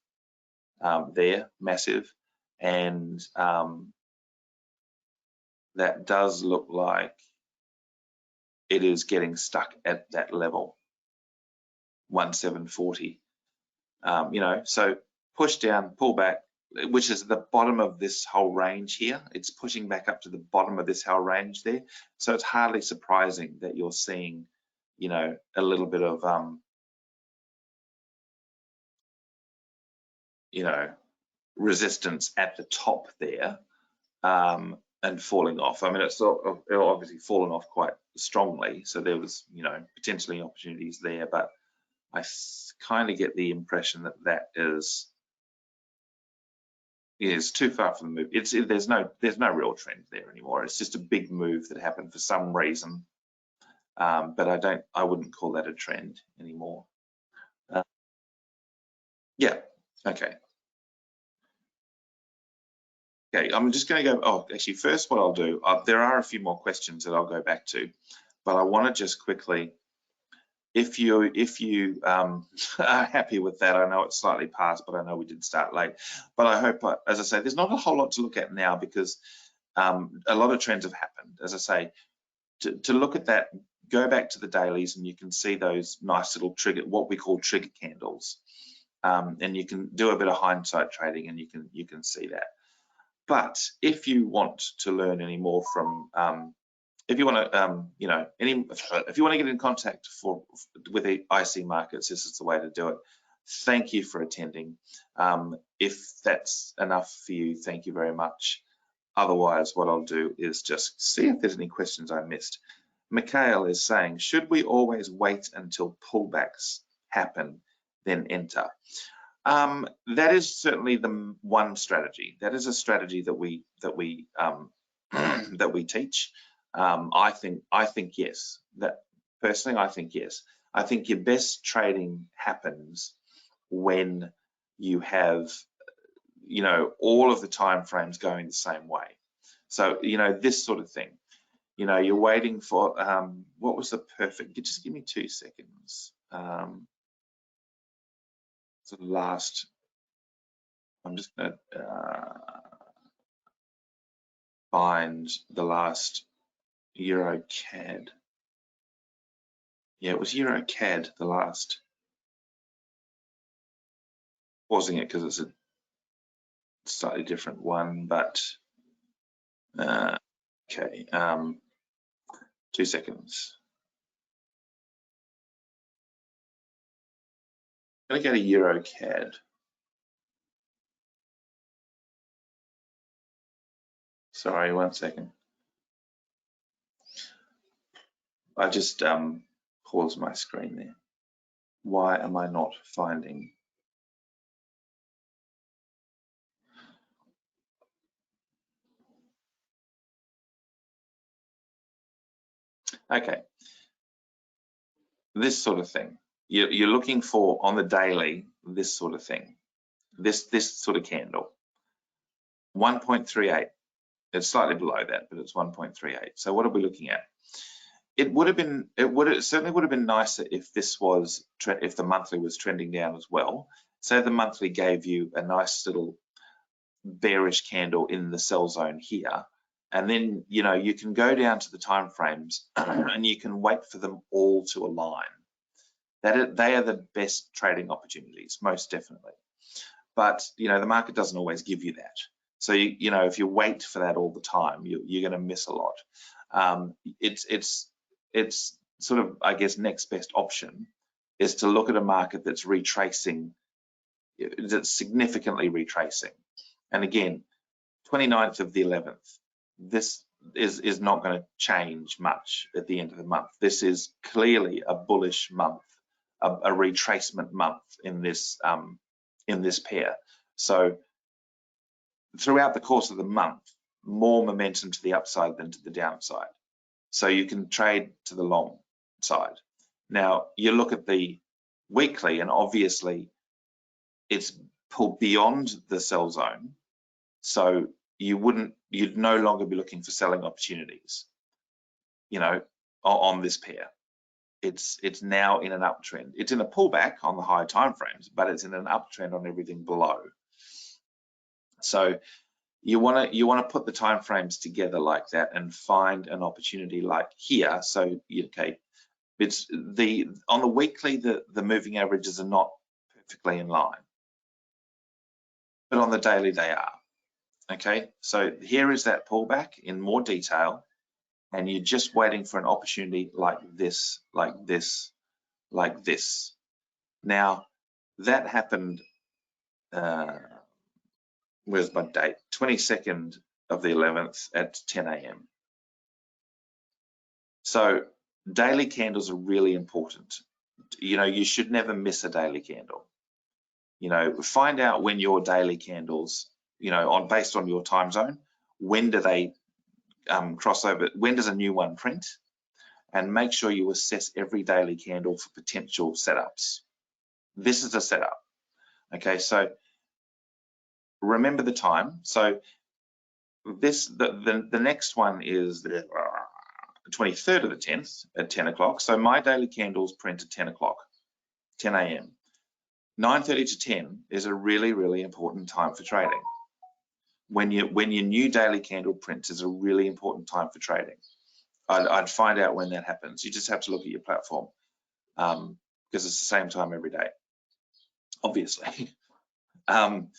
there, massive, and that does look like it is getting stuck at that level, 1740. You know, so push down, pull back, which is the bottom of this whole range here. It's pushing back up to the bottom of this whole range there. So it's hardly surprising that you're seeing, you know, a little bit of, you know, resistance at the top there and falling off. I mean, it's obviously fallen off quite strongly. So there was, you know, potentially opportunities there, but I kind of get the impression that that is too far from the move. There's no real trend there anymore. It's just a big move that happened for some reason, but I wouldn't call that a trend anymore. Yeah. Okay. Okay. I'm just going to go. Oh, actually, first, what I'll do. There are a few more questions that I'll go back to, but I want to just quickly. If you are happy with that, I know it's slightly past, but I know we did start late. But I hope, as I say, there's not a whole lot to look at now because a lot of trends have happened. As I say, to look at that, go back to the dailies and you can see those nice little trigger, what we call trigger candles, and you can do a bit of hindsight trading and you can see that. But if you want to learn any more from if you want to, you know, if you want to get in contact with the IC markets, this is the way to do it. Thank you for attending. If that's enough for you, thank you very much. Otherwise, what I'll do is just see if there's any questions I missed. Mikhail is saying, should we always wait until pullbacks happen, then enter? That is certainly the one strategy. That is a strategy that we that we teach. I think yes. That personally, I think yes. I think your best trading happens when you have, you know, all of the time frames going the same way. So, you know, this sort of thing, you know, you're waiting for, what was the perfect, just give me 2 seconds. So the last, I'm just gonna find the last Euro CAD. Yeah, it was Euro CAD, the last. Pausing it because it's a slightly different one, but okay, 2 seconds. I'm gonna go to Euro CAD. Sorry, 1 second. I just paused my screen there. Why am I not finding? Okay, this sort of thing. You're looking for on the daily, this sort of thing, this sort of candle. 1.38. It's slightly below that, but it's 1.38. So what are we looking at? It certainly would have been nicer if this was, if the monthly was trending down as well. So the monthly gave you a nice little bearish candle in the sell zone here, and then, you know, you can go down to the time frames and you can wait for them all to align. They are the best trading opportunities, most definitely. But, you know, the market doesn't always give you that. So, you know, if you wait for that all the time, you're going to miss a lot. It's sort of, I guess, next best option is to look at a market that's retracing, that's significantly retracing. And again, 29th of the 11th, this is not going to change much at the end of the month. This is clearly a bullish month, a retracement month in this pair. So throughout the course of the month, more momentum to the upside than to the downside. So you can trade to the long side. Now you look at the weekly, and obviously it's pulled beyond the sell zone. So you'd no longer be looking for selling opportunities, you know, on this pair. It's now in an uptrend. It's in a pullback on the higher time frames, but it's in an uptrend on everything below. So you want to put the time frames together like that and find an opportunity like here. So okay, it's on the weekly the moving averages are not perfectly in line, but on the daily they are. Okay, so here is that pullback in more detail, and you're just waiting for an opportunity like this, like this, like this. Now that happened. Where's my date? 22nd of the 11th at 10 a.m. So daily candles are really important. You know, you should never miss a daily candle. You know, find out when your daily candles, you know, based on your time zone, when do they cross over? When does a new one print? And make sure you assess every daily candle for potential setups. This is a setup. Okay, so remember the time. So the next one is the 23rd of the 10th at 10 o'clock. So my daily candles print at 10 o'clock, 10 a.m. 9:30 to 10 is a really, really important time for trading. When your new daily candle prints is a really important time for trading. I'd find out when that happens. You just have to look at your platform because it's the same time every day, obviously. And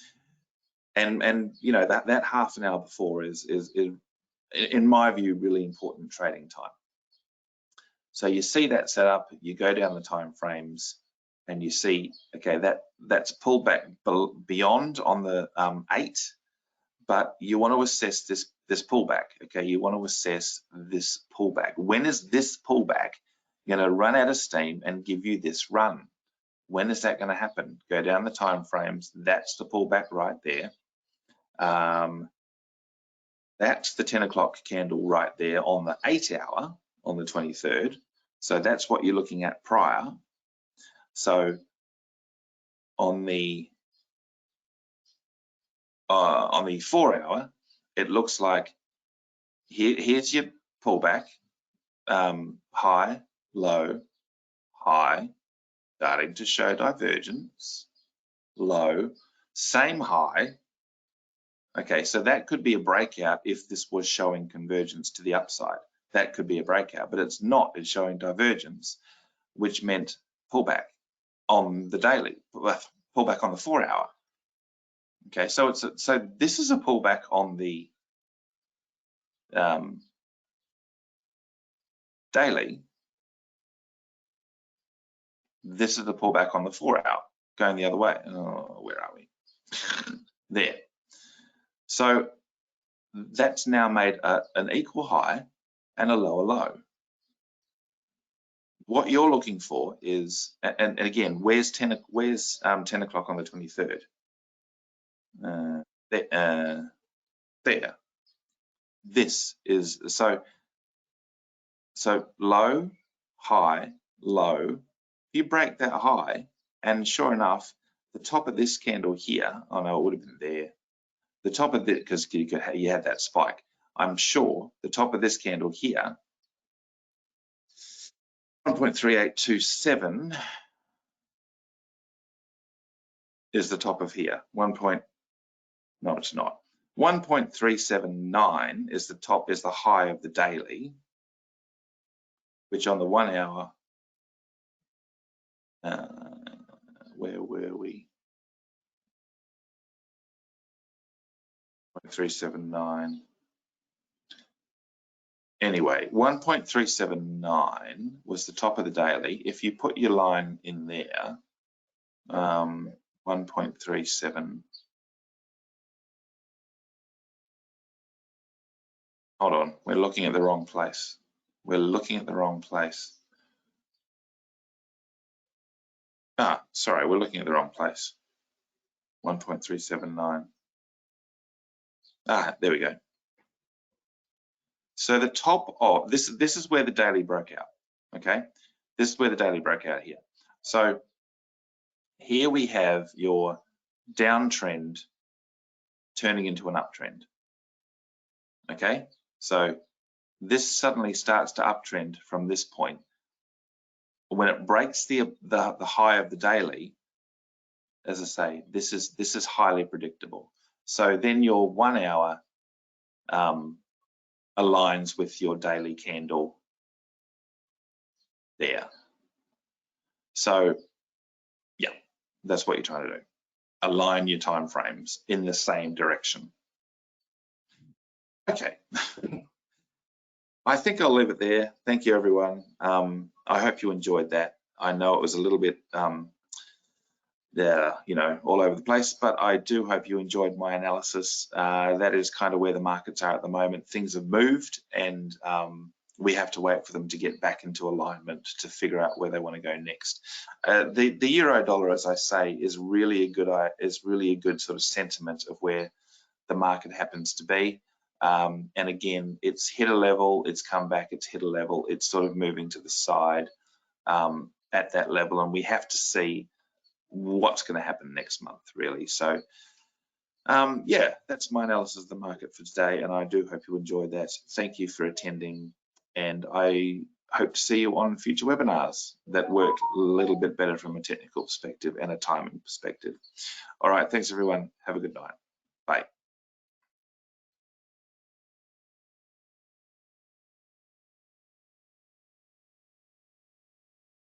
you know, that half an hour before is in my view really important trading time. So you see that setup, you go down the time frames, and you see, okay, that's pulled back beyond on the 8, but you want to assess this pullback. Okay, you want to assess this pullback. When is this pullback going to run out of steam and give you this run? When is that going to happen? Go down the time frames. That's the pullback right there. That's the 10 o'clock candle right there on the 8 hour on the 23rd. So that's what you're looking at prior. So on the 4 hour, it looks like here's your pullback, high, low, high, starting to show divergence, low, same high. Okay, so that could be a breakout if this was showing convergence to the upside. That could be a breakout, but it's not. It's showing divergence, which meant pullback on the daily, pullback on the 4 hour. Okay, so this is a pullback on the daily. This is the pullback on the 4 hour, going the other way. Oh, where are we? There. So that's now made an equal high and a lower low. What you're looking for is, and again, where's 10 o'clock on the 23rd? There. This is so low, high, low. If you break that high, and sure enough, the top of this candle here, oh no, it would have been there. The top of it, because you had that spike. I'm sure the top of this candle here, 1.3827 is the top of here. No, it's not. 1.379 is the top, is the high of the daily, which on the 1 hour, where were we? 0.379. Anyway, 1.379 was the top of the daily. If you put your line in there, 1.37. Hold on, we're looking at the wrong place. We're looking at the wrong place. Sorry, we're looking at the wrong place. 1.379. There we go. So the top of this is where the daily broke out. Okay, this is where the daily broke out here. So here we have your downtrend turning into an uptrend. Okay, so this suddenly starts to uptrend from this point. When it breaks the high of the daily, as I say, this is highly predictable. So then your 1 hour aligns with your daily candle there. So yeah, that's what you're trying to do. Align your time frames in the same direction. Okay. I think I'll leave it there. Thank you, everyone. I hope you enjoyed that. I know it was a little bit all over the place, but I do hope you enjoyed my analysis. That is kind of where the markets are at the moment. Things have moved, and we have to wait for them to get back into alignment to figure out where they want to go next. The euro dollar, as I say, is really a good sort of sentiment of where the market happens to be. And again, it's hit a level, it's come back, it's hit a level, it's sort of moving to the side at that level, and we have to see what's going to happen next month, really. So yeah, that's my analysis of the market for today, and I do hope you enjoyed that. Thank you for attending, and I hope to see you on future webinars that work a little bit better from a technical perspective and a timing perspective. All right, thanks everyone. Have a good night. Bye.